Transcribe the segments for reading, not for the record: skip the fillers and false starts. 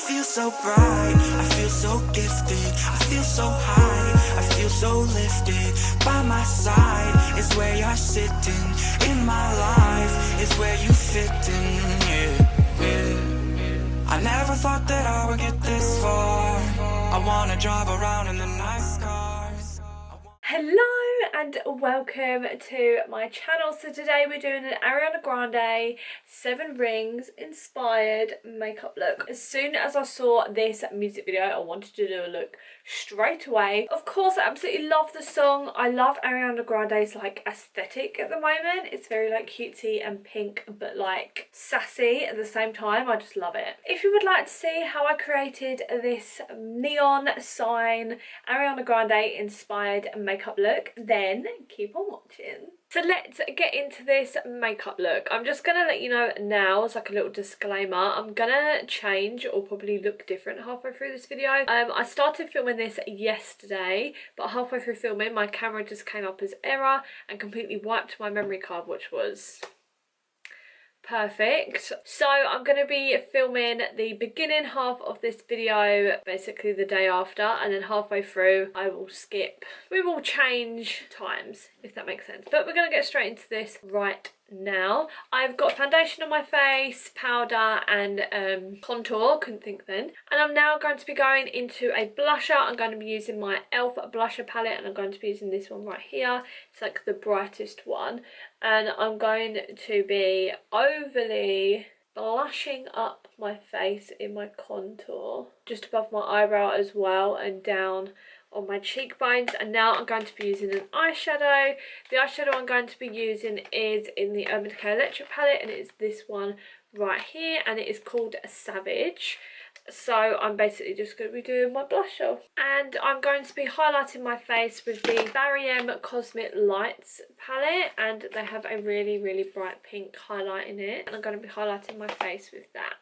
feel so bright, I feel so gifted, I feel so high, I feel so lifted. By my side is where you're sitting, in my life is where you fit in, yeah, yeah. I never thought that I would get this far. I wanna drive around in the nice cars. Hello and welcome to my channel. So today we're doing an Ariana Grande 7 rings inspired makeup look. As soon as I saw this music video, I wanted to do a look straight away. Of course, I absolutely love the song. I love Ariana Grande's like aesthetic at the moment. It's very like cutesy and pink but like sassy at the same time. I just love it. If you would like to see how I created this neon sign Ariana Grande inspired makeup look, then keep on watching. So let's get into this makeup look. I'm just gonna let you know now, as like a little disclaimer, I'm gonna change or probably look different halfway through this video. I started filming this yesterday, but halfway through filming my camera just came up as error and completely wiped my memory card, which was perfect. So I'm going to be filming the beginning half of this video basically the day after, and then halfway through I will skip. We will change times, if that makes sense. But we're going to get straight into this right now. I've got foundation on my face, powder and contour, couldn't think then. And I'm now going to be going into a blusher. I'm going to be using my e.l.f. blusher palette, and I'm going to be using this one right here. It's like the brightest one. And I'm going to be overly blushing up my face in my contour, just above my eyebrow as well, and down on my cheekbones. And now I'm going to be using an eyeshadow. The eyeshadow I'm going to be using is in the Urban Decay Electric palette, and it's this one right here, and it is called Savage. So I'm basically just going to be doing my blusher, and I'm going to be highlighting my face with the Marianne Cosmic Lights palette, and they have a really bright pink highlight in it, and I'm going to be highlighting my face with that.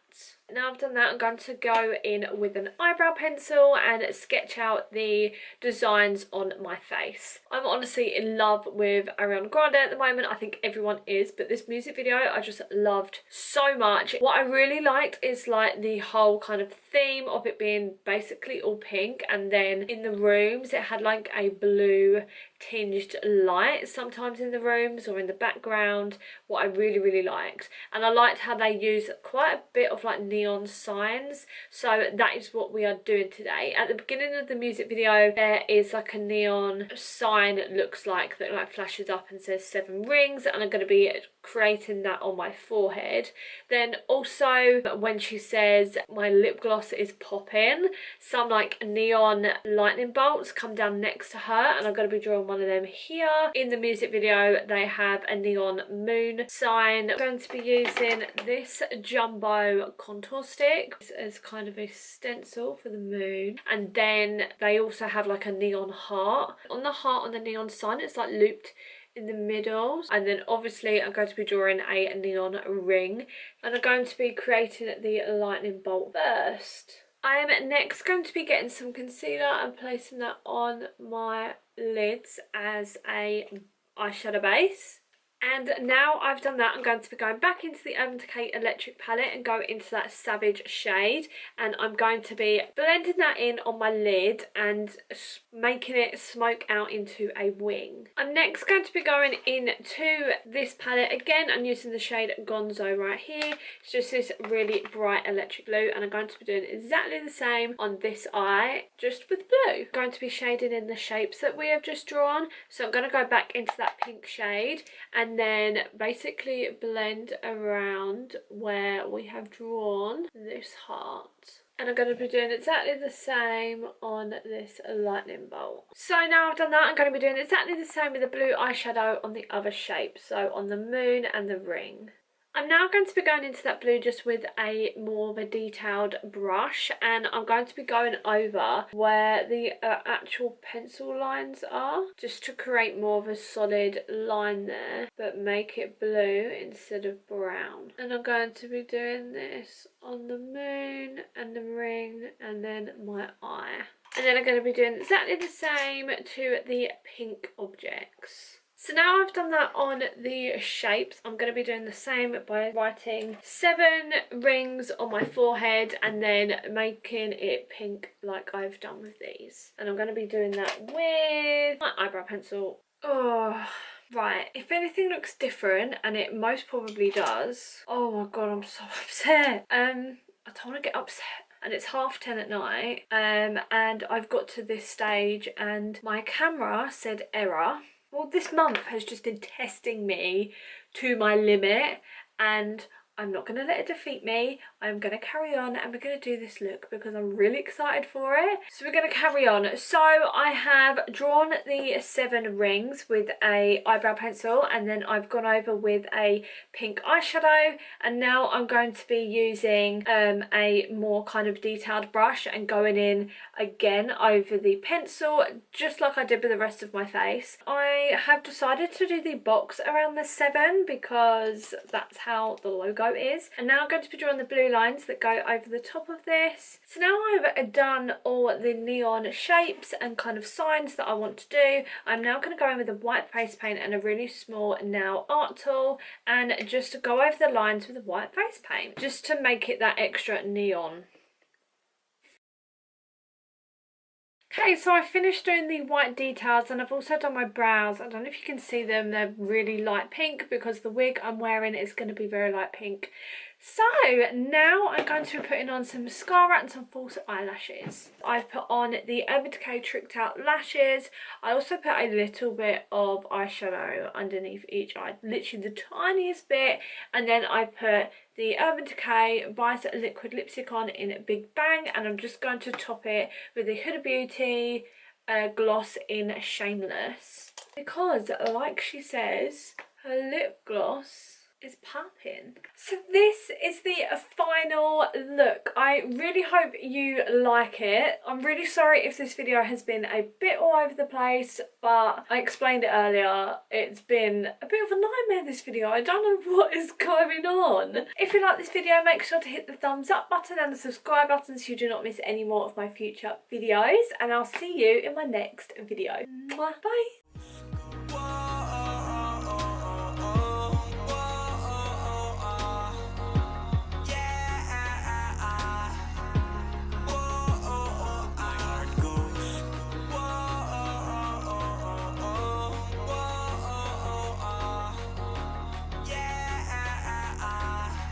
Now I've done that, I'm going to go in with an eyebrow pencil and sketch out the designs on my face. I'm honestly in love with Ariana Grande at the moment. I think everyone is, but this music video I just loved so much. What I really liked is like the whole kind of theme of it being basically all pink, and then in the rooms it had like a blue tinged light sometimes in the rooms or in the background. What I really liked, and I liked how they used quite a bit of like neon signs. So that is what we are doing today. At the beginning of the music video there is like a neon sign that looks like that like flashes up and says 7 rings, and I'm going to be creating that on my forehead. Then also when she says my lip gloss is popping, some like neon lightning bolts come down next to her, and I'm going to be drawing one of them here. In the music video they have a neon moon sign. I'm going to be using this jumbo contour stick as kind of a stencil for the moon, and then they also have like a neon heart. On the heart on the neon sign it's like looped in the middle, and then obviously I'm going to be drawing a neon ring, and I'm going to be creating the lightning bolt first. I am next going to be getting some concealer and placing that on my lids as a eyeshadow base. And now I've done that, I'm going to be going back into the Urban Decay Electric palette and go into that Savage shade, and I'm going to be blending that in on my lid and making it smoke out into a wing. I'm next going to be going into this palette again. I'm using the shade Gonzo right here. It's just this really bright electric blue, and I'm going to be doing exactly the same on this eye, just with blue. I'm going to be shading in the shapes that we have just drawn. So I'm going to go back into that pink shade and then basically blend around where we have drawn this heart. And I'm going to be doing exactly the same on this lightning bolt. So now I've done that, I'm going to be doing exactly the same with the blue eyeshadow on the other shape, so on the moon and the ring. I'm now going to be going into that blue just with a more of a detailed brush, and I'm going to be going over where the actual pencil lines are, just to create more of a solid line there, but make it blue instead of brown. And I'm going to be doing this on the moon and the ring and then my eye. And then I'm going to be doing exactly the same to the pink objects. So now I've done that on the shapes, I'm going to be doing the same by writing 7 rings on my forehead and then making it pink like I've done with these. And I'm going to be doing that with my eyebrow pencil. Oh, right. If anything looks different, and it most probably does. Oh my god, I'm so upset. I don't want to get upset. And it's 10:30 at night. And I've got to this stage and my camera said error. Well, this month has just been testing me to my limit, and I'm not going to let it defeat me. I'm going to carry on and we're going to do this look because I'm really excited for it. So we're going to carry on. So I have drawn the 7 rings with a eyebrow pencil, and then I've gone over with a pink eyeshadow, and now I'm going to be using a more kind of detailed brush and going in again over the pencil just like I did with the rest of my face. I have decided to do the box around the 7 because that's how the logo is. And now I'm going to be drawing the blue lines that go over the top of this. So now I've done all the neon shapes and kind of signs that I want to do, I'm now going to go in with a white face paint and a really small nail art tool and just go over the lines with a white face paint just to make it that extra neon. Okay, so I finished doing the white details and I've also done my brows. I don't know if you can see them, they're really light pink because the wig I'm wearing is going to be very light pink. So now I'm going to be putting on some mascara and some false eyelashes. I've put on the Urban Decay Tricked Out Lashes. I also put a little bit of eyeshadow underneath each eye, literally the tiniest bit, and then I put the Urban Decay Vice Liquid Lipstick on in Big Bang, and I'm just going to top it with the Huda Beauty gloss in Shameless. Because, like she says, her lip gloss is popping. So this is the final look. I really hope you like it. I'm really sorry if this video has been a bit all over the place, but I explained it earlier. It's been a bit of a nightmare, this video. I don't know what is going on. If you like this video, make sure to hit the thumbs up button and the subscribe button so you do not miss any more of my future videos, and I'll see you in my next video. Mwah. Bye.